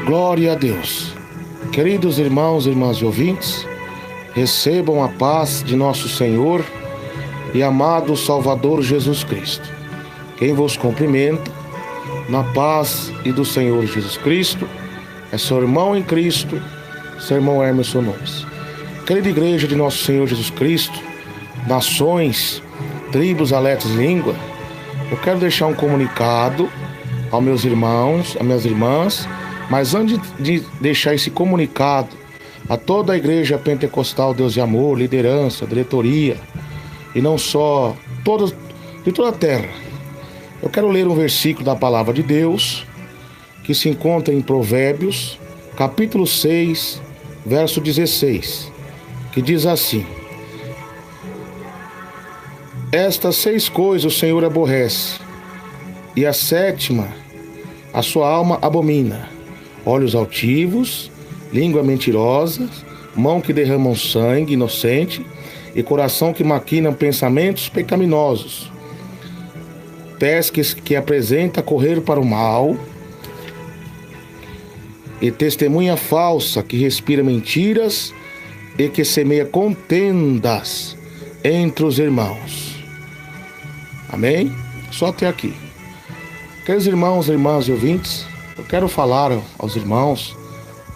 Glória a Deus. Queridos irmãos e irmãs e ouvintes, recebam a paz de nosso Senhor e amado Salvador Jesus Cristo. Quem vos cumprimenta, na paz e do Senhor Jesus Cristo, é seu irmão em Cristo, seu irmão Emerson Nunes. Querida igreja de nosso Senhor Jesus Cristo, nações, tribos, aletas, língua, eu quero deixar um comunicado aos meus irmãos, às minhas irmãs, mas antes de deixar esse comunicado a toda a igreja pentecostal Deus de Amor, liderança, diretoria, e não só, de toda a terra, eu quero ler um versículo da palavra de Deus, que se encontra em Provérbios, capítulo 6, verso 16, que diz assim: Estas 6 coisas o Senhor aborrece, e a 7ª a sua alma abomina: olhos altivos, língua mentirosa, mão que derramam sangue inocente e coração que maquinam pensamentos pecaminosos, pés que apresenta correr para o mal e testemunha falsa que respira mentiras e que semeia contendas entre os irmãos. Amém? Só até aqui. Queridos irmãos, irmãs e ouvintes, eu quero falar aos irmãos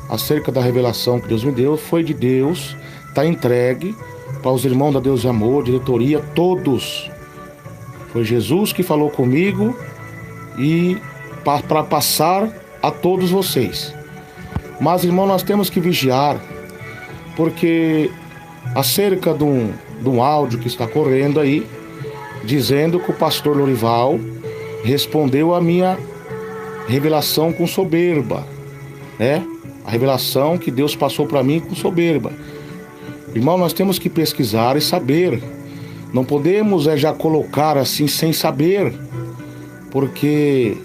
acerca da revelação que Deus me deu. Foi de Deus, está entregue para os irmãos da Deus de Amor, diretoria, todos. Foi Jesus que falou comigo e para passar a todos vocês. Mas, irmão, nós temos que vigiar, porque acerca de um áudio que está correndo aí, dizendo que o pastor Lorival respondeu a minha revelação com soberba, né? A revelação que Deus passou para mim com soberba. Irmão, nós temos que pesquisar e saber. Não podemos já colocar assim sem saber, porque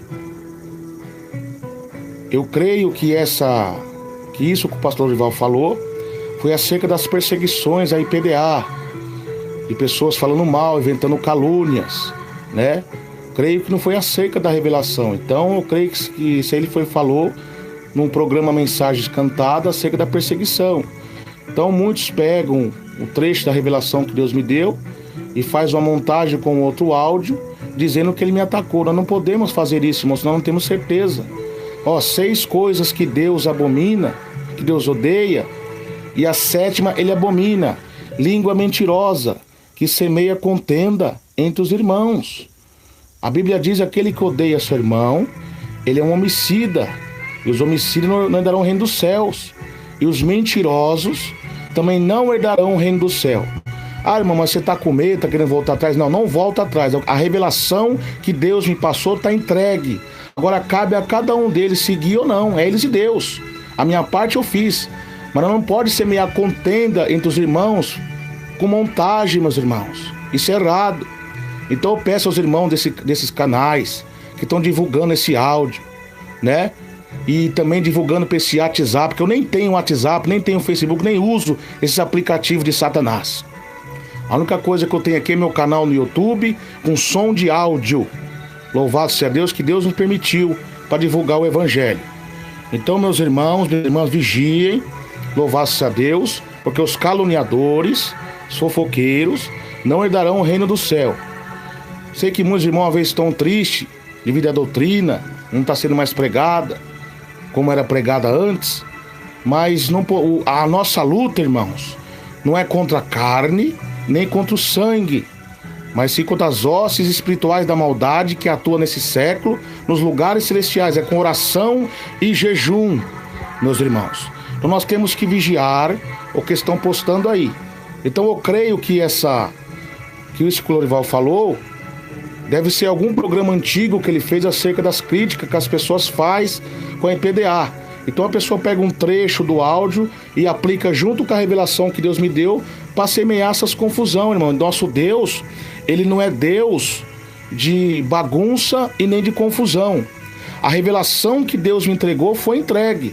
eu creio que isso que o pastor Lorival falou foi acerca das perseguições à IPDA, de pessoas falando mal, inventando calúnias, né? Creio que não foi acerca da revelação. Então eu creio que se ele falou num programa Mensagens Cantadas acerca da perseguição. Então muitos pegam o trecho da revelação que Deus me deu e faz uma montagem com outro áudio dizendo que ele me atacou. Nós não podemos fazer isso, irmãos, nós não temos certeza. 6 coisas que Deus abomina, que Deus odeia, e a 7ª ele abomina: língua mentirosa, que semeia contenda entre os irmãos. A Bíblia diz: aquele que odeia seu irmão, ele é um homicida, e os homicidas não herdarão o reino dos céus, e os mentirosos também não herdarão o reino do céu. Ah, irmão, mas você está com medo, está querendo voltar atrás? Não, não volta atrás. A revelação que Deus me passou está entregue. Agora cabe a cada um deles seguir ou não, é eles e Deus. A minha parte eu fiz, mas não pode semear contenda entre os irmãos com montagem, meus irmãos. Isso é errado. Então eu peço aos irmãos desses canais que estão divulgando esse áudio, né? E também divulgando para esse WhatsApp, porque eu nem tenho WhatsApp, nem tenho Facebook, nem uso esses aplicativos de Satanás. A única coisa que eu tenho aqui é meu canal no YouTube com som de áudio. Louvado seja Deus, que Deus nos permitiu para divulgar o Evangelho. Então, meus irmãos, minhas irmãs, vigiem, louvado seja Deus, porque os caluniadores, os fofoqueiros, não herdarão o reino do céu. Sei que muitos irmãos às vezes estão tristes devido à doutrina, não está sendo mais pregada como era pregada antes, mas a nossa luta, irmãos, não é contra a carne, nem contra o sangue, mas sim contra as hostes espirituais da maldade que atuam nesse século, nos lugares celestiais. É com oração e jejum, meus irmãos. Então nós temos que vigiar o que estão postando aí. Então eu creio que isso que o Lorival falou deve ser algum programa antigo que ele fez acerca das críticas que as pessoas fazem com a IPDA. Então a pessoa pega um trecho do áudio e aplica junto com a revelação que Deus me deu para semear essas confusão, irmão. Nosso Deus, ele não é Deus de bagunça e nem de confusão. A revelação que Deus me entregou foi entregue.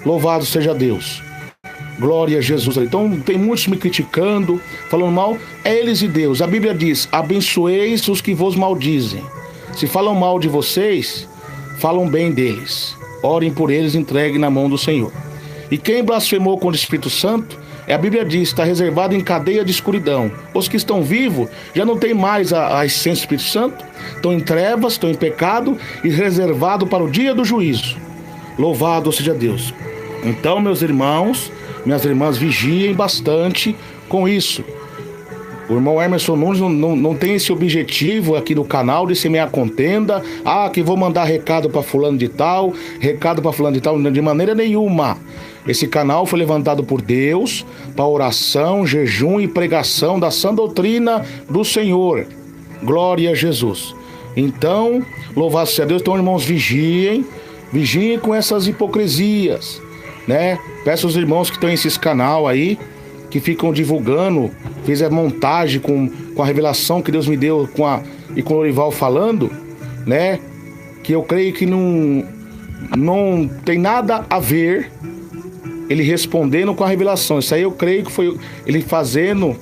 Louvado seja Deus. Glória a Jesus. Então tem muitos me criticando, falando mal. É eles e Deus. A Bíblia diz: abençoeis os que vos maldizem. Se falam mal de vocês, falam bem deles. orem por eles, entreguem na mão do Senhor. E quem blasfemou contra o Espírito Santo, a Bíblia diz, está reservado em cadeia de escuridão. Os que estão vivos já não tem mais a essência do Espírito Santo, estão em trevas, estão em pecado e reservado para o dia do juízo. Louvado seja Deus. Então, meus irmãos, minhas irmãs, vigiem bastante com isso. O irmão Emerson Nunes não tem esse objetivo aqui no canal de semear contenda. Que vou mandar recado para fulano de tal, de maneira nenhuma. Esse canal foi levantado por Deus para oração, jejum e pregação da sã doutrina do Senhor. Glória a Jesus. Então, louvado seja Deus. Então, irmãos, vigiem com essas hipocrisias, né? Peço aos irmãos que estão em esses canal aí, que ficam divulgando, fez a montagem com a revelação que Deus me deu e com o Lorival falando, né? Que eu creio que não tem nada a ver ele respondendo com a revelação. Isso aí eu creio que foi ele fazendo,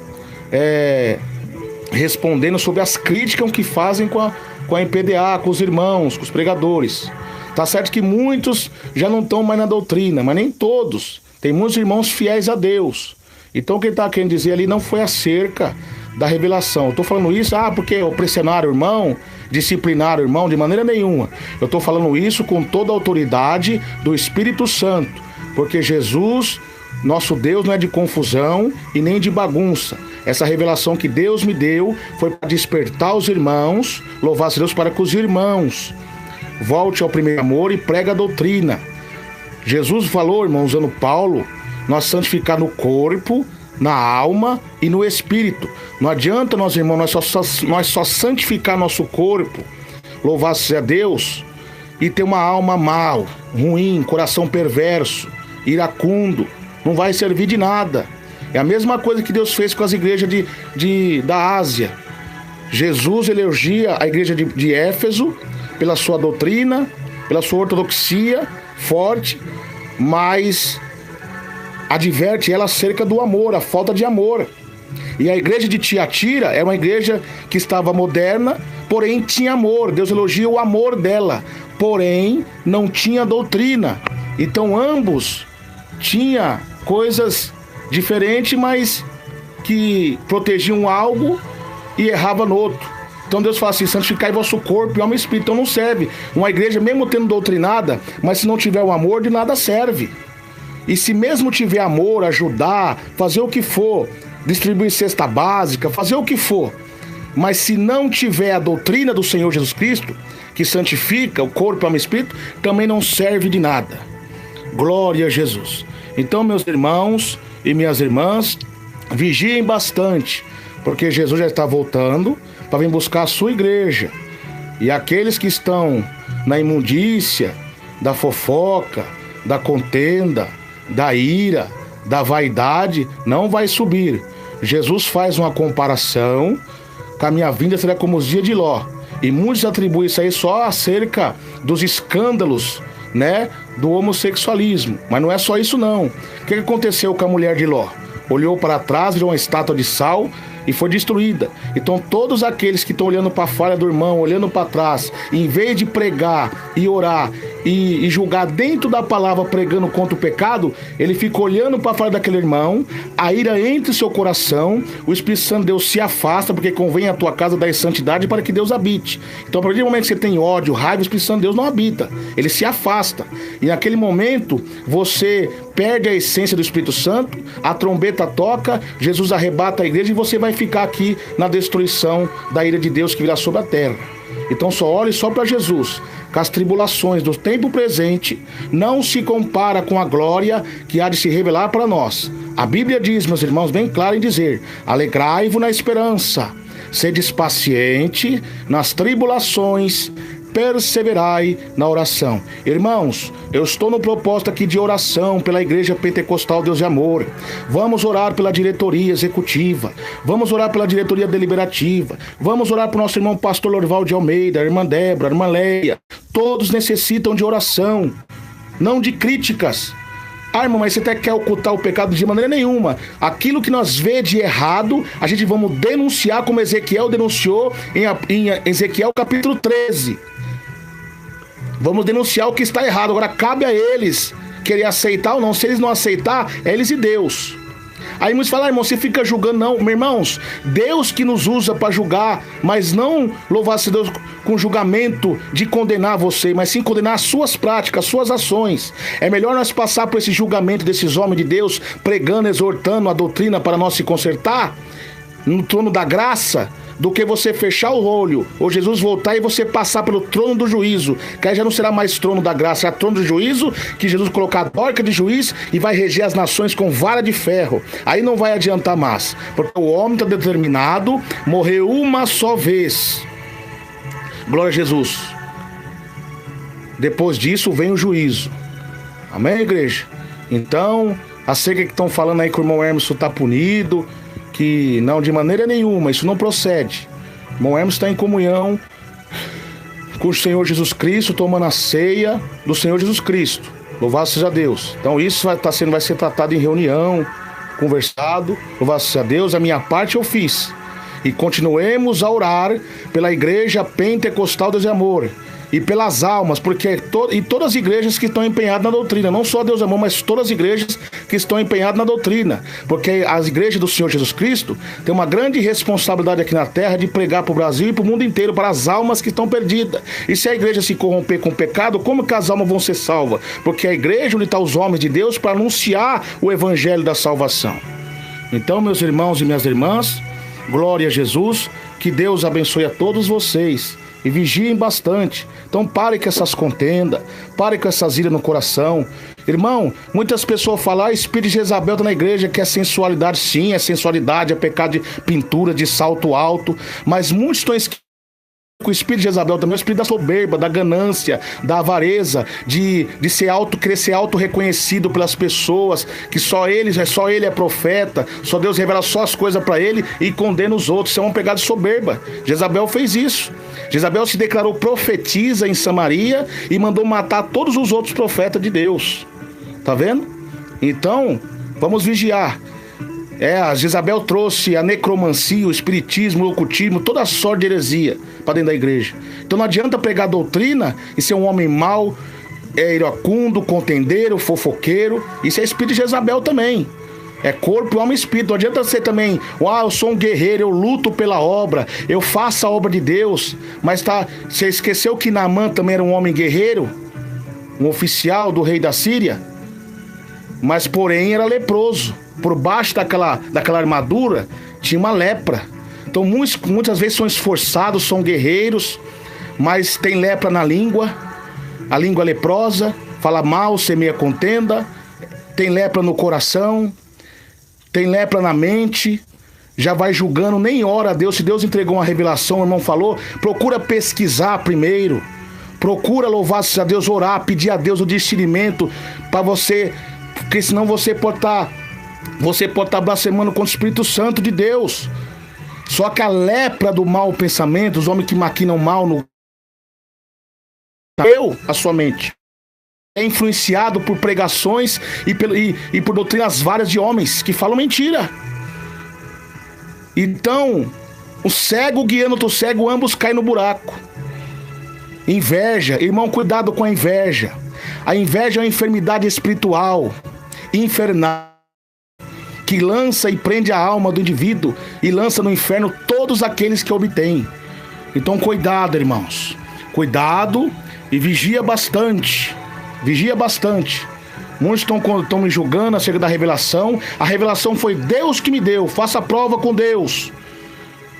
respondendo sobre as críticas que fazem com a MPDA, com os irmãos, com os pregadores. Tá certo que muitos já não estão mais na doutrina, mas nem todos. Tem muitos irmãos fiéis a Deus. Então o que ele está querendo dizer ali não foi acerca da revelação. Eu estou falando isso, porque pressionaram o irmão, disciplinaram o irmão, de maneira nenhuma. Eu estou falando isso com toda a autoridade do Espírito Santo, porque Jesus, nosso Deus, não é de confusão e nem de bagunça. Essa revelação que Deus me deu foi para despertar os irmãos, louvar-se Deus, para que os irmãos volte ao primeiro amor e pregue a doutrina. Jesus falou, irmão, usando Paulo, nós santificar no corpo, na alma e no espírito. Não adianta, nós irmãos, nós só santificar nosso corpo, louvar seja Deus, e ter uma alma mal, ruim, coração perverso, iracundo. Não vai servir de nada. É a mesma coisa que Deus fez com as igrejas da Ásia. Jesus elogia a igreja de Éfeso pela sua doutrina, pela sua ortodoxia forte, mas adverte ela acerca do amor, a falta de amor. E a igreja de Tiatira é uma igreja que estava moderna, porém tinha amor. Deus elogia o amor dela, porém não tinha doutrina. Então ambos tinham coisas diferentes, mas que protegiam algo e erravam no outro. Então Deus fala assim, santificai vosso corpo e alma e espírito. Então não serve. Uma igreja, mesmo tendo doutrinada, mas se não tiver o amor, de nada serve. E se mesmo tiver amor, ajudar, fazer o que for, distribuir cesta básica, fazer o que for, mas se não tiver a doutrina do Senhor Jesus Cristo, que santifica o corpo e alma e espírito, também não serve de nada. Glória a Jesus. Então, meus irmãos e minhas irmãs, vigiem bastante, porque Jesus já está voltando para vir buscar a sua igreja. E aqueles que estão na imundícia, da fofoca, da contenda, da ira, da vaidade, não vai subir. Jesus faz uma comparação, que a minha vinda será como os dias de Ló. E muitos atribuem isso aí só acerca dos escândalos, né, do homossexualismo. Mas não é só isso não. O que aconteceu com a mulher de Ló? Olhou para trás, virou uma estátua de sal e foi destruída. Então todos aqueles que estão olhando para a falha do irmão, olhando para trás, em vez de pregar e orar e julgar dentro da palavra, pregando contra o pecado, ele fica olhando para a falha daquele irmão, a ira entra em seu coração, o Espírito Santo de Deus se afasta, porque convém a tua casa dar santidade para que Deus habite. Então a partir do momento que você tem ódio, raiva, o Espírito Santo de Deus não habita, ele se afasta. E naquele momento você perde a essência do Espírito Santo, a trombeta toca, Jesus arrebata a igreja e você vai ficar aqui na destruição da ira de Deus que virá sobre a terra. Então só olhe só para Jesus, que as tribulações do tempo presente não se compara com a glória que há de se revelar para nós. A Bíblia diz, meus irmãos, bem claro em dizer, alegrai-vos na esperança, sedes paciente nas tribulações, perseverai na oração. Irmãos, eu estou no propósito aqui de oração pela Igreja Pentecostal Deus de Amor. Vamos orar pela diretoria executiva, vamos orar pela diretoria deliberativa, vamos orar para o nosso irmão pastor Lorival de Almeida, a irmã Débora, a irmã Leia. Todos necessitam de oração, não de críticas. Irmão, mas você até quer ocultar o pecado de maneira nenhuma. Aquilo que nós vê de errado, a gente vamos denunciar, como Ezequiel denunciou em Ezequiel capítulo 13. Vamos denunciar o que está errado. Agora cabe a eles querer aceitar ou não. Se eles não aceitar, é eles e Deus. Aí muitos falam, irmão, você fica julgando. Não, meus irmãos, Deus que nos usa para julgar, mas não louvar-se Deus com julgamento de condenar você, mas sim condenar as suas práticas, as suas ações. É melhor nós passar por esse julgamento desses homens de Deus, pregando, exortando a doutrina para nós se consertar no trono da graça, do que você fechar o olho, ou Jesus voltar e você passar pelo trono do juízo, que aí já não será mais trono da graça, é trono do juízo, que Jesus colocar a torca de juiz e vai reger as nações com vara de ferro. Aí não vai adiantar mais, porque o homem está determinado, morrer uma só vez. Glória a Jesus. Depois disso vem o juízo. Amém, igreja? Então, acerca que estão falando aí que o irmão Hermes está punido, que não, de maneira nenhuma, isso não procede. O irmão Hermes está em comunhão com o Senhor Jesus Cristo, tomando a ceia do Senhor Jesus Cristo. Louvado seja Deus. Então isso vai ser tratado em reunião, conversado. Louvado seja Deus, a minha parte eu fiz. E continuemos a orar pela igreja pentecostal Deus e Amor. E pelas almas, porque todas as igrejas que estão empenhadas na doutrina, não só Deus e Amor, mas todas as igrejas que estão empenhadas na doutrina, porque as igrejas do Senhor Jesus Cristo têm uma grande responsabilidade aqui na terra de pregar para o Brasil e para o mundo inteiro, para as almas que estão perdidas. E se a igreja se corromper com o pecado, como que as almas vão ser salvas? Porque a igreja onde estão os homens de Deus para anunciar o evangelho da salvação. Então, meus irmãos e minhas irmãs, glória a Jesus, que Deus abençoe a todos vocês. E vigiem bastante. Então pare com essas contendas, pare com essas iras no coração. Irmão, muitas pessoas falam, espírito de Jezabel tá na igreja, que é sensualidade. Sim, é sensualidade, é pecado de pintura, de salto alto. Mas muitos estão com o espírito de Jezabel também, o espírito da soberba, da ganância, da avareza, de querer ser auto-reconhecido pelas pessoas, que só ele é profeta, só Deus revela só as coisas para ele e condena os outros. Isso é uma pegada de soberba. Jezabel fez isso. Jezabel se declarou profetisa em Samaria e mandou matar todos os outros profetas de Deus. Tá vendo? Então, vamos vigiar. A Jezabel trouxe a necromancia, o espiritismo, o ocultismo, toda a sorte de heresia para dentro da igreja. Então não adianta pregar doutrina e ser um homem mau, iracundo, contendeiro, fofoqueiro. Isso é espírito de Jezabel também. É corpo, alma e espírito. Não adianta ser também, eu sou um guerreiro, eu luto pela obra, eu faço a obra de Deus. Mas você esqueceu que Naamã também era um homem guerreiro, um oficial do rei da Síria, mas porém era leproso. Por baixo daquela armadura tinha uma lepra. Então muitas vezes são esforçados, são guerreiros, mas tem lepra na língua, a língua leprosa, fala mal, semeia contenda, tem lepra no coração, tem lepra na mente, já vai julgando, nem ora a Deus. Se Deus entregou uma revelação, o irmão falou, procura pesquisar primeiro, procura louvar a Deus, orar, pedir a Deus o discernimento para você, porque senão você pode estar blasfemando contra o Espírito Santo de Deus. Só que a lepra do mau pensamento, os homens que maquinam mal a sua mente, é influenciado por pregações e por doutrinas várias de homens que falam mentira. Então, o cego guiando outro cego, ambos caem no buraco. Inveja, irmão, cuidado com a inveja. A inveja é uma enfermidade espiritual, infernal, que lança e prende a alma do indivíduo e lança no inferno todos aqueles que obtêm. Então cuidado, irmãos, cuidado e vigia bastante. Vigia bastante. Muitos estão me julgando acerca da revelação. A revelação foi Deus que me deu. Faça prova com Deus.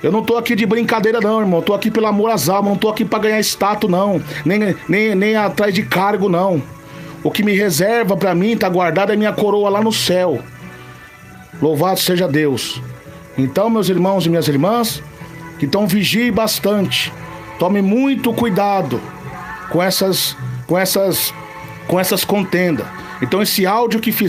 Eu não estou aqui de brincadeira não, irmão. Estou aqui pelo amor às almas. Não estou aqui para ganhar status não. Nem atrás de cargo não. O que me reserva para mim, está guardado, é minha coroa lá no céu. Louvado seja Deus. Então, meus irmãos e minhas irmãs, então vigie bastante. Tome muito cuidado com essas contendas. Então, esse áudio que fiz